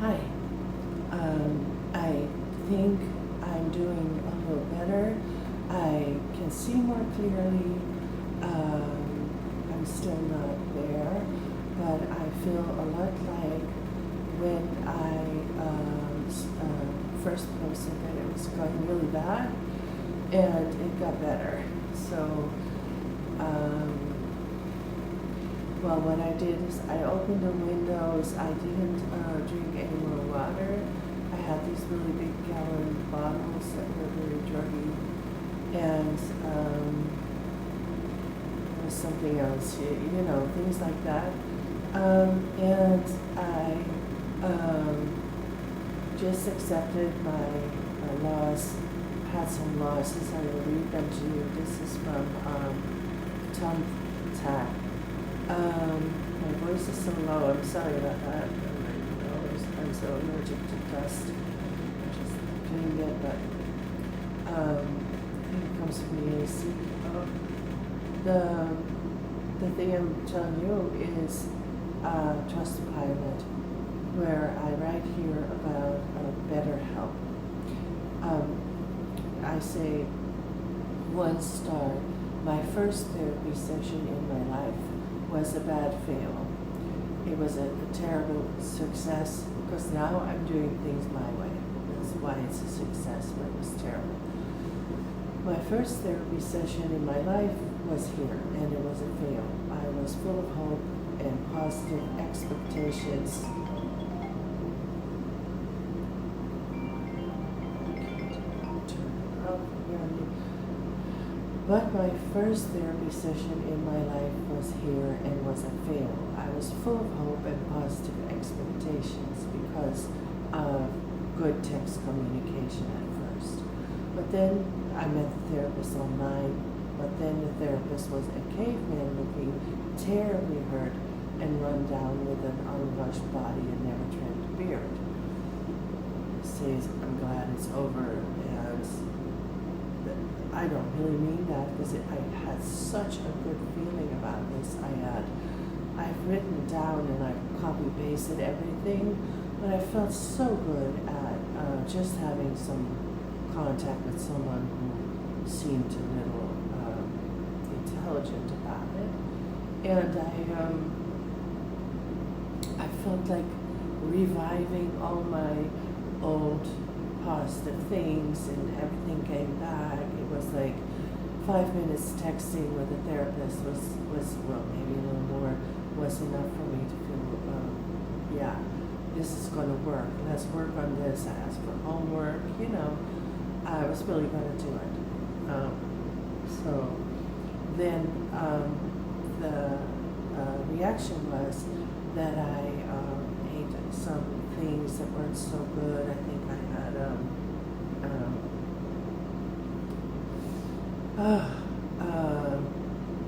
Hi. I think I'm doing a little better. I can see more clearly. I'm still not there, but I feel a lot like when I first posted that it was going really bad, and it got better. So, well, what I did is I opened the windows. I didn't drink any more water. I had these really big gallon bottles that were very druggy, and there was something else, things like that. And I just accepted my loss, had some losses. I will read them to you. This is from Tom Tack. My voice is so low. I'm sorry about that. I'm so allergic to dust. I'm just doing it, but I think it comes from the AC. The thing I'm telling you is Trustpilot, where I write here about better help. I say 1 star. My first therapy session in my life was a bad fail. It was a terrible success because now I'm doing things my way. That's why it's a success, but it was terrible. My first therapy session in my life was here, and it was a fail. I was full of hope and positive expectations. But my first therapy session in my life was here and was a fail. I was full of hope and positive expectations because of good text communication at first. But then I met the therapist online, but then the therapist was a caveman looking, terribly hurt and run down with an unwashed body and never trimmed beard. He says, I'm glad it's over, and I don't really mean that because I had such a good feeling about this. I've written down and I've copy pasted everything, but I felt so good at just having some contact with someone who seemed a little intelligent about it, and I felt like reviving all my old positive things, and everything came back. It was like 5 minutes texting with a therapist was well, maybe a little more, was enough for me to feel, yeah, this is going to work. Let's work on this. I asked for homework, I was really going to do it. So then the reaction was that I ate some things that weren't so good. I think I had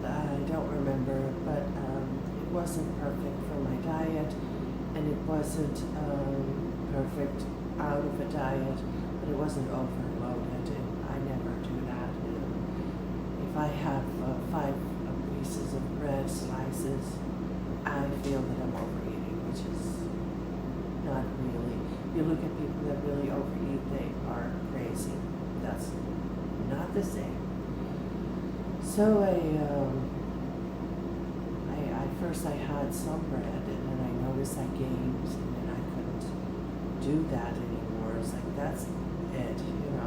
I don't remember, but it wasn't perfect for my diet, and it wasn't perfect out of a diet, but it wasn't overloaded, and I never do that. If I have 5 pieces of bread slices, I feel that I'm overeating, which is not really. You look at people that really overeat, they are crazy. That's not the same. So first I had some bread, and then I noticed I gained, and then I couldn't do that anymore. It's like, that's it, and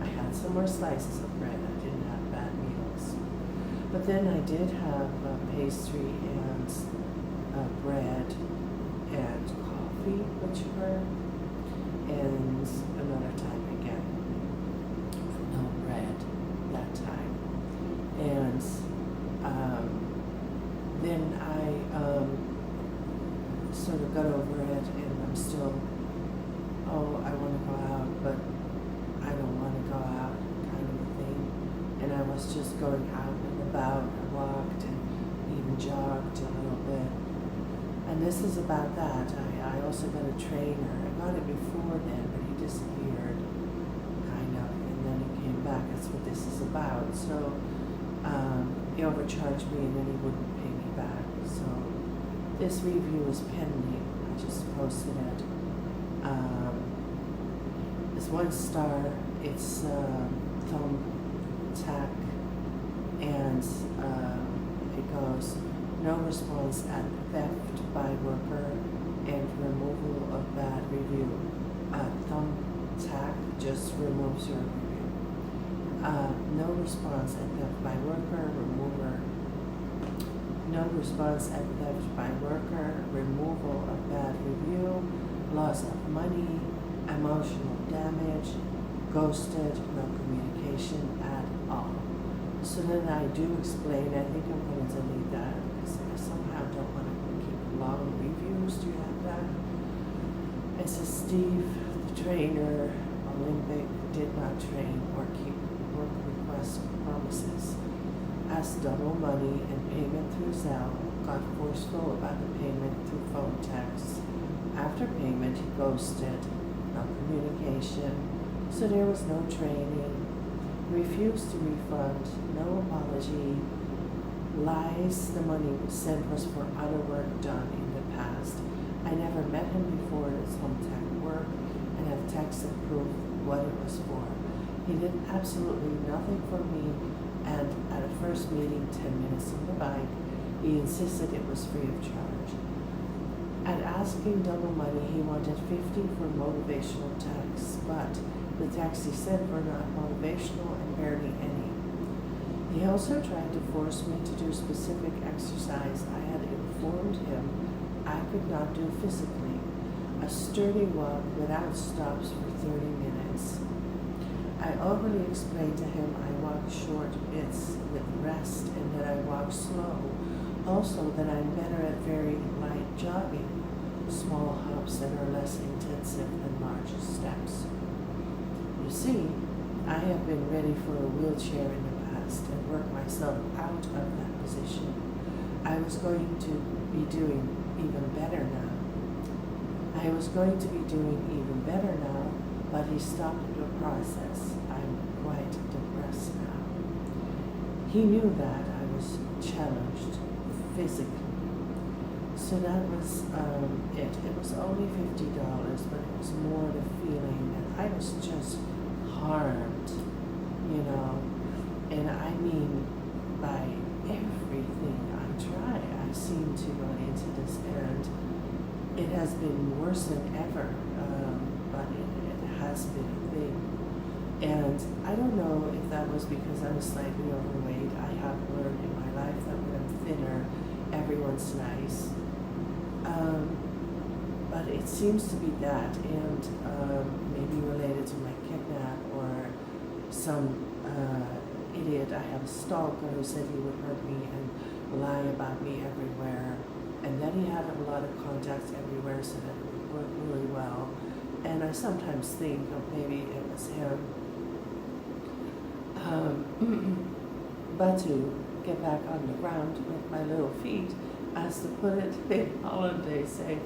I had some more slices of bread. I didn't have bad meals. But then I did have pastry and bread and coffee with sugar, and another time again, no bread that time. And then I sort of got over it, and I'm still, I want to go out, but I don't want to go out, kind of a thing. And I was just going out and about. I walked and even jogged a little bit. And this is about that. I also got a trainer. I got it before then, but he disappeared, kind of, and then he came back. That's what this is about. So he overcharged me, and then he wouldn't pay me back. So this review is pending. I just posted it. It's 1 star. It's thumbtack, and it goes, no response at theft by worker and removal of bad review. Thumbtack just removes your review. No response at theft by worker, remover. No response at theft by worker, removal of bad review, loss of money, emotional damage, ghosted, no communication at all. So then I do explain, I think I'm going to delete that because I somehow don't want to keep long reviews. Do you have that? It says Steve, the trainer, Olympic, did not train or keep work request promises. Asked double money and payment through Zelle, got forceful about the payment through phone text. After payment, he ghosted, no communication, so there was no training, refused to refund, no apology, lies the money sent was for other work done in the past. I never met him before at his hometown work and have texted proof what it was for. He did absolutely nothing for me, and at a first meeting 10 minutes on the bike, he insisted it was free of charge. At asking double money, he wanted 50 for motivational texts, but the texts he sent were not motivational and barely any. He also tried to force me to do specific exercise I had informed him I could not do physically, a sturdy walk without stops for 30 minutes. I overly explained to him I walk short bits with rest and that I walk slow. Also that I'm better at very light jogging, small hops that are less intensive than large steps. You see, I have been ready for a wheelchair in the past and worked myself out of that position. I was going to be doing even better now. But he stopped the process. I'm quite depressed now. He knew that I was challenged physically. So that was it. It was only $50, but it was more the feeling that I was just harmed, you know. And I mean, by everything I try, I seem to run into this, and it has been worse than ever. But it has been a thing. And I don't know if that was because I was slightly overweight. I have learned in my life that when I'm thinner, everyone's nice. But it seems to be that, and maybe related to my kidnap or some idiot. I have a stalker who said he would hurt me and lie about me everywhere, and then he had a lot of contacts everywhere so that it would work really well. And I sometimes think of maybe it was him. But to get back on the ground with my little feet, as to put it in Holland, they say,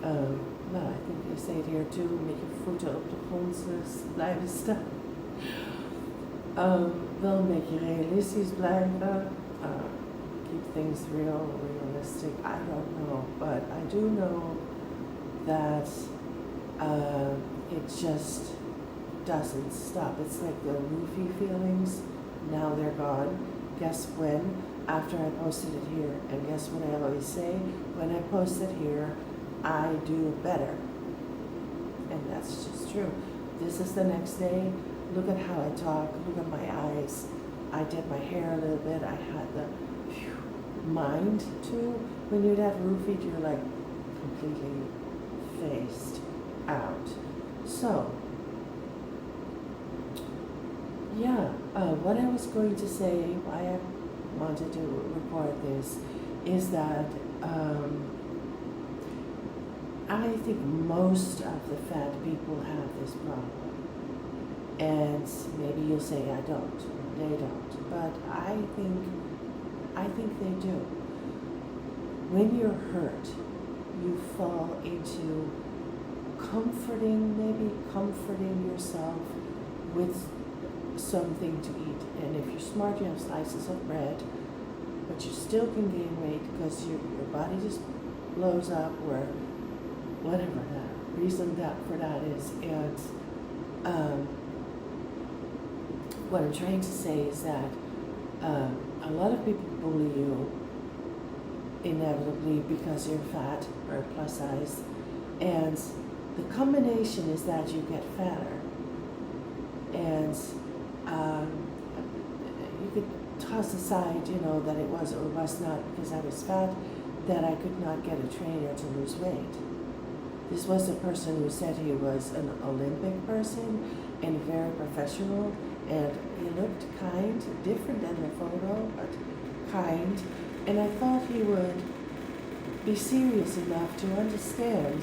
nou, I think they say it here too, met je voeten op de grond blijven staan. Wel een beetje realistisch blijven. Keep things realistic. I don't know, but I do know that it just doesn't stop. It's like the roofie feelings. Now they're gone. Guess when? After I posted it here. And guess what I always say? When I post it here, I do better. And that's just true. This is the next day. Look at how I talk. Look at my eyes. I did my hair a little bit. I had the mind too. When you're that roofied, you're like completely faced out. So, yeah, what I was going to say, why I wanted to record this, is that I think most of the fat people have this problem. And maybe you'll say I don't, they don't, but I think they do. When you're hurt, you fall into comforting yourself with something to eat. And if you're smart, you have slices of bread, but you still can gain weight because your body just blows up, where whatever the reason that for that is. And what I'm trying to say is that a lot of people bully you inevitably because you're fat or plus size, and the combination is that you get fatter, and you could toss aside, that it was or was not because I was fat, that I could not get a trainer to lose weight. This was a person who said he was an Olympic person and very professional, and he looked kind, different than the photo, but kind. And I thought he would be serious enough to understand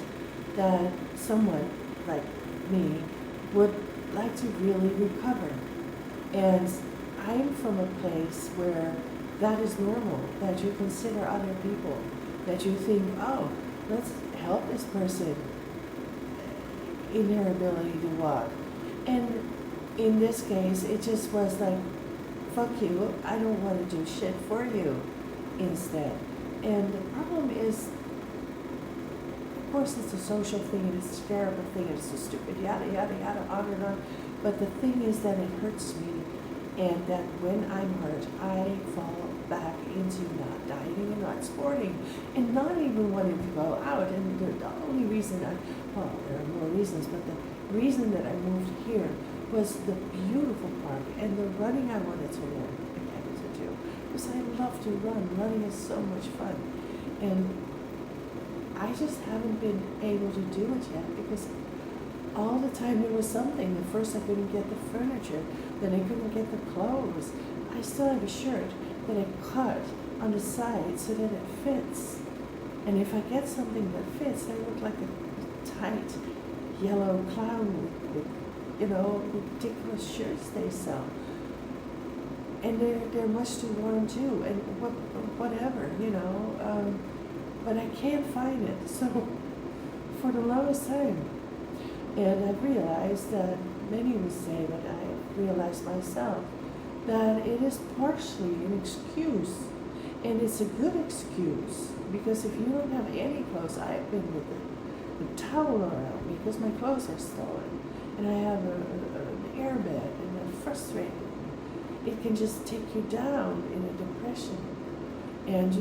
that someone like me would like to really recover. And I'm from a place where that is normal, that you consider other people, that you think, oh, let's help this person in their ability to walk. And in this case, it just was like, fuck you, I don't want to do shit for you instead. And the problem is, of course it's a social thing, it's a terrible thing, it's a stupid yada yada yada, on and on. But the thing is that it hurts me, and that when I'm hurt, I fall back into not dieting and not sporting, and not even wanting to go out. And the only reason there are more reasons, but the reason that I moved here was the beautiful park and the running I wanted to learn again to do. Because I love to run. Running is so much fun. And I just haven't been able to do it yet because all the time there was something. At first I couldn't get the furniture, then I couldn't get the clothes. I still have a shirt that I cut on the side so that it fits. And if I get something that fits, I look like a tight yellow clown with ridiculous shirts they sell. And they're much too worn too, and whatever, but I can't find it, so for the longest time. And I've realized that many would say, but I realized myself, that it is partially an excuse, and it's a good excuse, because if you don't have any clothes, I've been with the towel around me because my clothes are stolen, and I have an airbag, and I'm frustrated. It can just take you down in a depression, and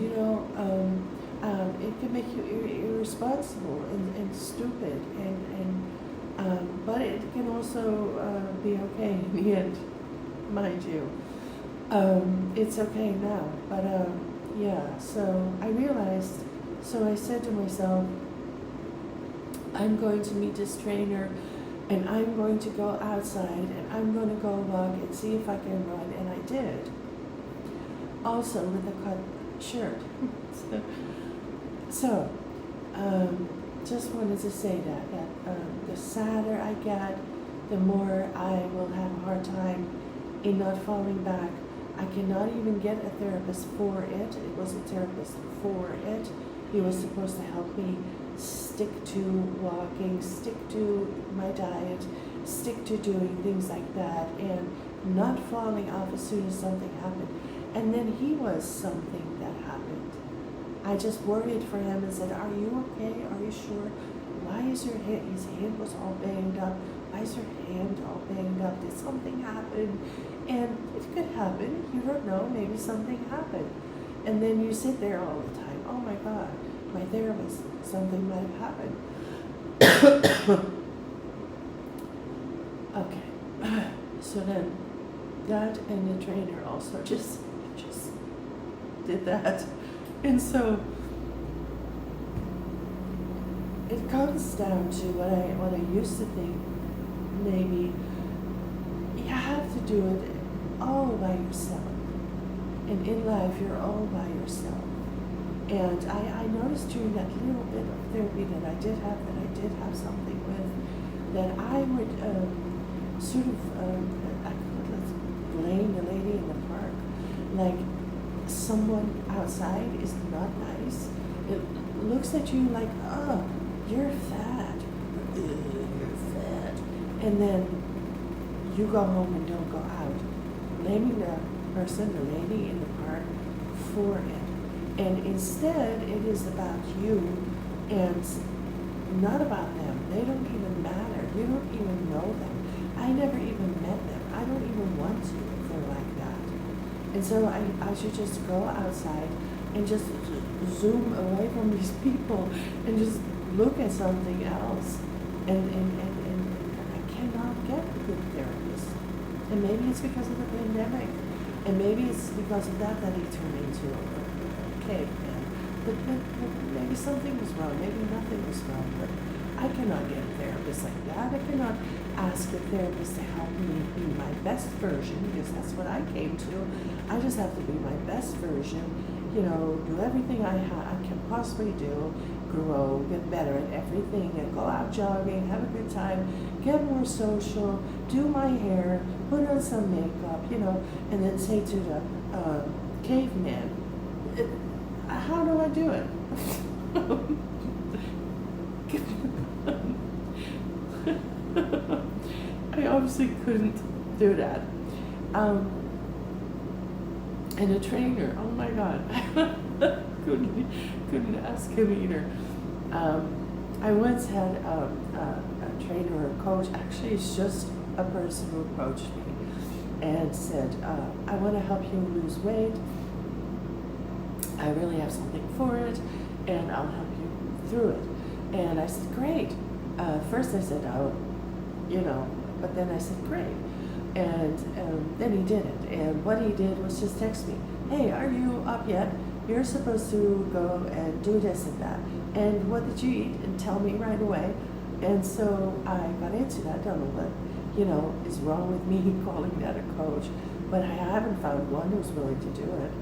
it can make you irresponsible and stupid, but it can also be okay in the end, mind you. It's okay now, but so I realized, so I said to myself, I'm going to meet this trainer, and I'm going to go outside, and I'm going to go walk and see if I can run, and I did. Also with a cut shirt. So, just wanted to say that the sadder I get, the more I will have a hard time in not falling back. I cannot even get a therapist for it. It was a therapist for it. He was supposed to help me stick to walking, stick to my diet, stick to doing things like that, and not falling off as soon as something happened. And then he was something that happened. I just worried for him and said, are you okay? Are you sure? Why is your hand, his hand was all banged up. Why is your hand all banged up? Did something happen? And it could happen. You don't know. Maybe something happened. And then you sit there all the time. Oh my God, my therapist, something might have happened. Okay. So then that and the trainer also just did that. And so it comes down to what I used to think, maybe you have to do it all by yourself. And in life, you're all by yourself. And I noticed during that little bit of therapy that I did have something with, that I would sort of, I could blame the lady in the park, like someone outside is not nice. It looks at you like, oh, you're fat. You're fat. And then you go home and don't go out, blaming the person, the lady in the park, for it. And instead, it is about you and not about them. They don't even matter. You don't even know them. I never even met them. I don't even want to if they're like that. And so I should just go outside and just zoom away from these people and just look at something else. And I cannot get a good therapist. And maybe it's because of the pandemic. And maybe it's because of that he turned into a caveman. But maybe something was wrong. Maybe nothing was wrong. But I cannot get a therapist like that. I cannot ask a therapist to help me be my best version, because that's what I came to. I just have to be my best version, do everything I can possibly do, grow, get better at everything, and go out jogging, have a good time, get more social, do my hair, put on some makeup, and then say to the caveman, how do I do it? I obviously couldn't do that. And a trainer, oh my God, couldn't ask him either. I once had a trainer or a coach, actually it's just a person who approached me and said, I want to help you lose weight. I really have something for it, and I'll help you through it. And I said, great. First I said, but then I said, great. And then he did it. And what he did was just text me, hey, are you up yet? You're supposed to go and do this and that. And what did you eat? And tell me right away. And so I got into that. I don't know what, is wrong with me calling that a coach. But I haven't found one who's willing to do it.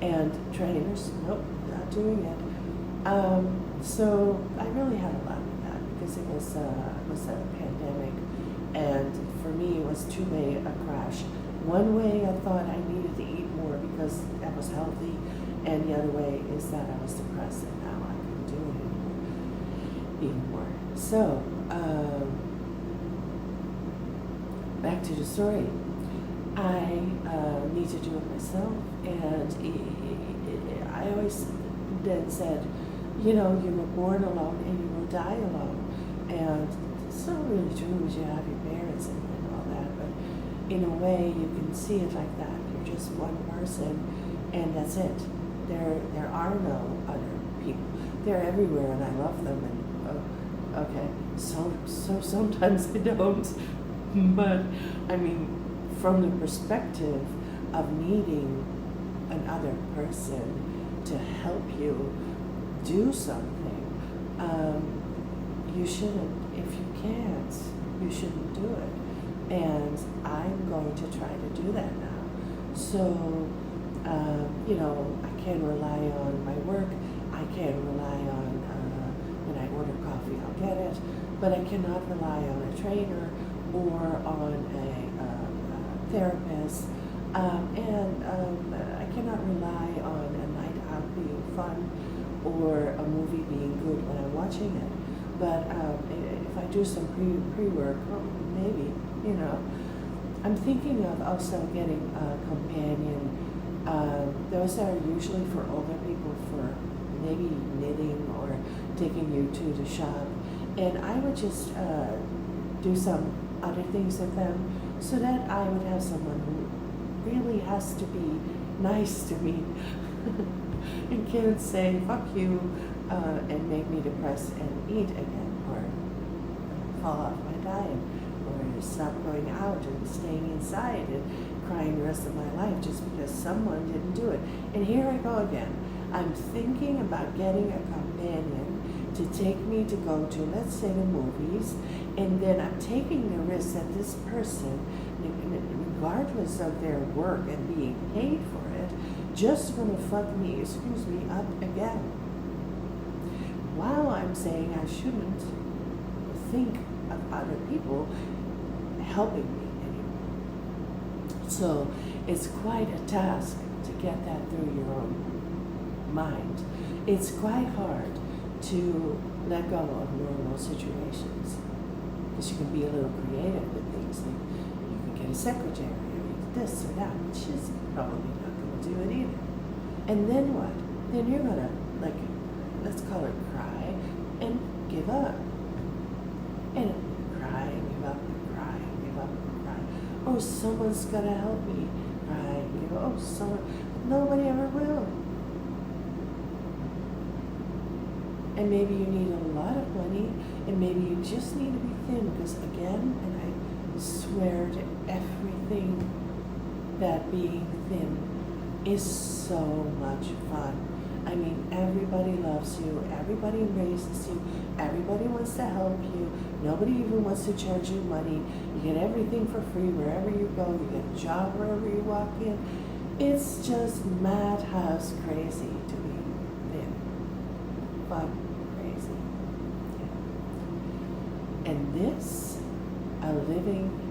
And trainers, nope, not doing it. So I really had a lot with that because it was a pandemic, and for me it was two-way a crash. One way I thought I needed to eat more because I was healthy, and the other way is that I was depressed and now I couldn't do it anymore. So back to the story. I need to do it myself, and I always then said, you were born alone and you will die alone. And it's not really true because you have your parents and all that, but in a way you can see it like that. You're just one person and that's it. There are no other people. They're everywhere and I love them, and okay, so sometimes I don't. But I mean, from the perspective of needing another person to help you do something, you shouldn't. If you can't, you shouldn't do it. And I'm going to try to do that now. So, I can rely on my work. I can rely on when I order coffee, I'll get it. But I cannot rely on a trainer or on a therapist. And I cannot rely on a night out being fun or a movie being good when I'm watching it. But if I do some pre-work, maybe, I'm thinking of also getting a companion. Those are usually for older people, for maybe knitting or taking you to the shop. And I would just do some other things with them so that I would have someone who really has to be nice to me and can't say fuck you and make me depressed and eat again, or fall off my diet, or stop going out and staying inside and crying the rest of my life just because someone didn't do it. And here I go again. I'm thinking about getting a companion to take me to go to, let's say, the movies, and then I'm taking the risk that this person, regardless of their work and being paid for it, just gonna fuck me, up again. While I'm saying I shouldn't think of other people helping me anymore. So it's quite a task to get that through your own mind. It's quite hard to let go of normal situations, because you can be a little creative with things. Like you can get a secretary, or this or that, which is probably not going to do it either. And then what? Then you're going to, let's call it cry, and give up. And cry and give up and cry and give up and cry. Oh, someone's gonna help me. Cry and give up. Oh, someone. Nobody ever will. And maybe you need a lot of money, and maybe you just need to be thin, because again, and I swear to everything, that being thin is so much fun. I mean, everybody loves you, everybody embraces you, everybody wants to help you, nobody even wants to charge you money. You get everything for free wherever you go, you get a job wherever you walk in. It's just madhouse crazy to be thin. Fun, crazy. Yeah. And this, a living